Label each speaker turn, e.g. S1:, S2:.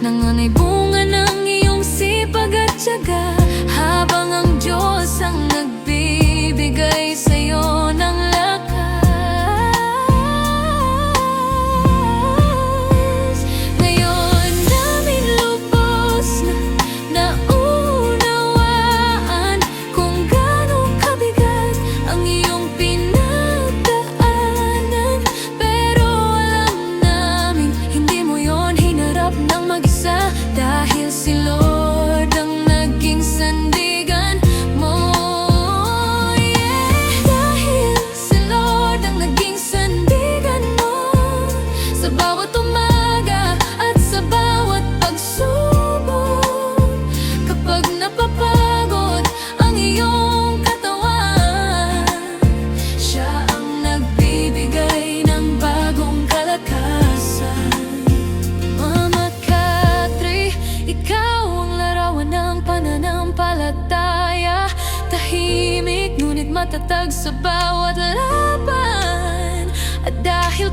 S1: Nangunay bunga ng iyong sipag at tiyaga, habang ang Diyos ang nagbibigay sa'yo ng lakas. Ngayon namin lubos na naunawaan kung gaano kabigat ang iyong pinagdaanan. Pero alam namin hindi mo yon hinarap ng mag-isa, dahil si Lord ang naging sandigan mo. Yeah. Dahil si Lord ang naging sandigan mo sa bawat umaga at sa bawat pagsubok. Kapag napapagod ang iyong katawan, siya ang nagbibigay ng bagong kalakasan. Mama Katri, ikaw ang larawan ng pananampalataya, tahimik ngunit matatag sa bawat laban. At dahil